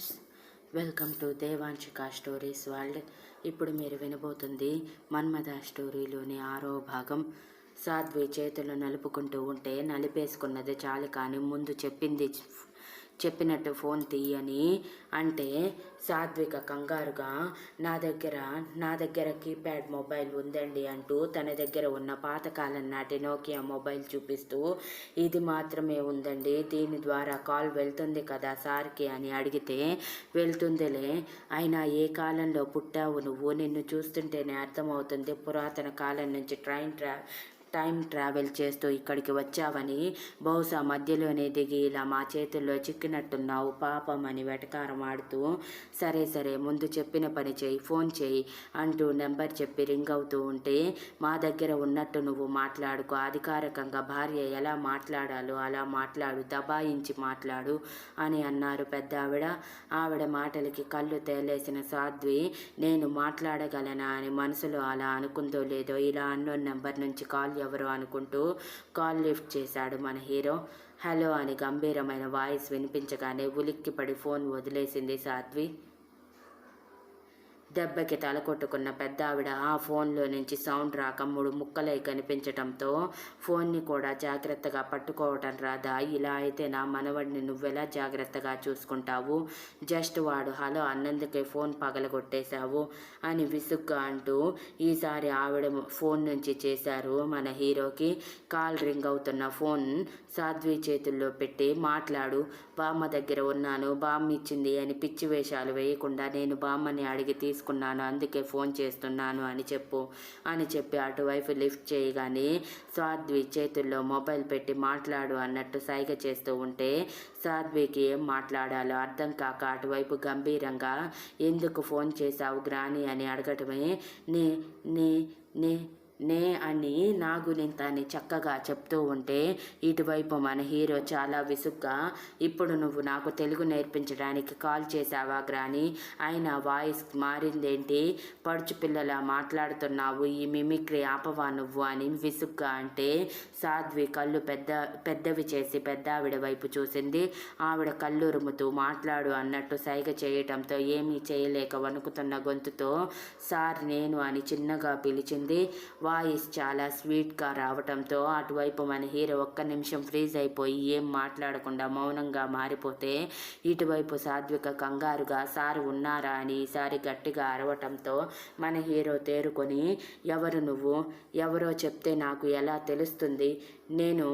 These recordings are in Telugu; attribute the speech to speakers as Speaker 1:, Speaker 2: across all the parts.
Speaker 1: Viewers, welcome to Devanshika stories world. ఇప్పుడు మీరు వినబోతుంది మన్మథ స్టోరీలోని 6వ భాగం. సాధ్వి చేతులు నలుపుకుంటూ ఉంటే నలిపేసుకున్నది చాలు కానీ ముందు చెప్పినట్టు ఫోన్ తీయని అంటే సాధ్విక కంగారుగా నా దగ్గర కీప్యాడ్ మొబైల్ ఉందండి అంటూ తన దగ్గర ఉన్న పాతకాలం నాటి నోకియా మొబైల్ చూపిస్తూ, ఇది మాత్రమే ఉందండి, దీని ద్వారా కాల్ వెళ్తుంది కదా సార్కి అని అడిగితే, వెళ్తుందిలే, అయినా ఏ కాలంలో పుట్టావు నువ్వు, నిన్ను చూస్తుంటేనే అర్థమవుతుంది పురాతన కాలం నుంచి టైం ట్రావెల్ చేస్తూ ఇక్కడికి వచ్చావని, బహుశా మధ్యలోనే దిగి ఇలా మా చేతుల్లో చిక్కినట్టున్నావు పాపం అని వెటకారం ఆడుతూ, సరే ముందు చెప్పిన పని చేయి, ఫోన్ చేయి అంటూ నెంబర్ చెప్పి రింగ్ అవుతూ ఉంటే, మా దగ్గర ఉన్నట్టు నువ్వు మాట్లాడుకో, అధికారికంగా భార్య ఎలా మాట్లాడాలో అలా మాట్లాడు, దబాయించి మాట్లాడు అని అన్నారు పెద్ద ఆవిడ మాటలకి కళ్ళు తేలేసిన సాధ్వి, నేను మాట్లాడగలనా అని మనసులో అలా అనుకుందో లేదో ఇలా అన్నోన్ నెంబర్ నుంచి కాల్ ఎవరు అనుకుంటూ కాల్ లిఫ్ట్ చేశాడు మన హీరో. హలో అని గంభీరమైన వాయిస్ వినిపించగానే ఉలిక్కిపడి ఫోన్ వదిలేసింది సాధ్వి. దెబ్బకి తల కొట్టుకున్న పెద్ద ఆవిడ ఆ ఫోన్లో నుంచి సౌండ్ రాక 3 ముక్కలై కనిపించటంతో, ఫోన్ని కూడా జాగ్రత్తగా పట్టుకోవటం రాదా, ఇలా అయితే నా మనవడిని నువ్వెలా జాగ్రత్తగా చూసుకుంటావు, జస్ట్ వాడు హలో అన్నందుకే ఫోన్ పగలగొట్టేశావు అని విసుగ్గా అంటూ ఈసారి ఆవిడ ఫోన్ నుంచి చేశారు మన హీరోకి. కాల్ రింగ్ అవుతున్న ఫోన్ సాధ్వి చేతుల్లో పెట్టి, మాట్లాడు, బామ్మ దగ్గర ఉన్నాను, బామ్మ ఇచ్చింది అని పిచ్చి వేషాలు వేయకుండా నేను బామ్మని అడిగి తీసుకున్నాను, అందుకే ఫోన్ చేస్తున్నాను అని చెప్పి అటువైపు లిఫ్ట్ చేయగానే సాధ్వి చేతుల్లో మొబైల్ పెట్టి మాట్లాడు అన్నట్టు సైగ చేస్తూ ఉంటే, సాధ్వికి ఏం మాట్లాడాలో అర్థం కాక అటువైపు గంభీరంగా, ఎందుకు ఫోన్ చేశావు గ్రాని అని అడగటమే, నే అని నా గురించి అని చక్కగా చెప్తూ ఉంటే, ఇటువైపు మన హీరో చాలా విసుగ్గా, ఇప్పుడు నువ్వు నాకు తెలుగు నేర్పించడానికి కాల్ చేశావా గ్రాని, అయినా వాయిస్ మారిందేంటి, పడుచు పిల్లలా మాట్లాడుతున్నావు, ఈ మిమిక్రీ ఆపవా నువ్వు అని విసుగ్గా అంటే, సాధ్వి కళ్ళు పెద్దవి చేసి పెద్దావిడ వైపు చూసింది. ఆవిడ కళ్ళురుముతూ మాట్లాడు అన్నట్టు సైగ చేయటంతో ఏమీ చేయలేక వణుకుతున్న గొంతుతో, సార్ నేను అని చిన్నగా పిలిచింది. వాయిస్ చాలా స్వీట్గా రావటంతో అటువైపు మన హీరో ఒక్క నిమిషం ఫ్రీజ్ అయిపోయి ఏం మాట్లాడకుండా మౌనంగా మారిపోతే, ఇటువైపు సాధ్విక కంగారుగా సార్ ఉన్నారా అని ఈసారి గట్టిగా అరవటంతో మన హీరో తేరుకొని, ఎవరు నువ్వు, ఎవరో చెప్తే నాకు ఎలా తెలుస్తుంది, నేను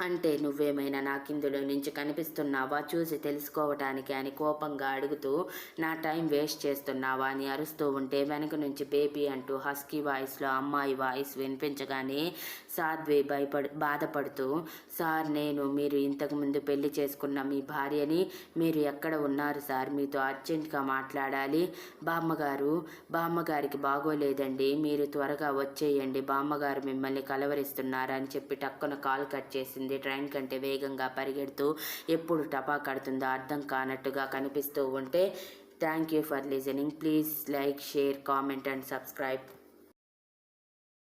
Speaker 1: అంటే నువ్వేమైనా నాకిందులో నుంచి కనిపిస్తున్నావా, చూసి తెలుసుకోవటానికి అని కోపంగా అడుగుతూ, నా టైం వేస్ట్ చేస్తున్నావా అని అరుస్తూ ఉంటే, వెనక నుంచి బేబీ అంటూ హస్కీ వాయిస్లో అమ్మాయి వాయిస్ వినిపించగానే సాధ్వి బాధపడుతూ, సార్ నేను మీరు ఇంతకుముందు పెళ్లి చేసుకున్న మీ భార్యని, మీరు ఎక్కడ ఉన్నారు సార్, మీతో అర్జెంటుగా మాట్లాడాలి, బామ్మగారికి బాగోలేదండి, మీరు త్వరగా వచ్చేయండి, బామ్మగారు మిమ్మల్ని కలవరిస్తున్నారని చెప్పి టక్కున కాల్ కట్ చేసింది. ట్రైన్ కంటే వేగంగా పరిగెడుతూ ఎప్పుడు టపా కడుతుందో అర్థం కానట్టుగా కనిపిస్తూ ఉంటే, thank you for listening. Please like, share, comment and subscribe.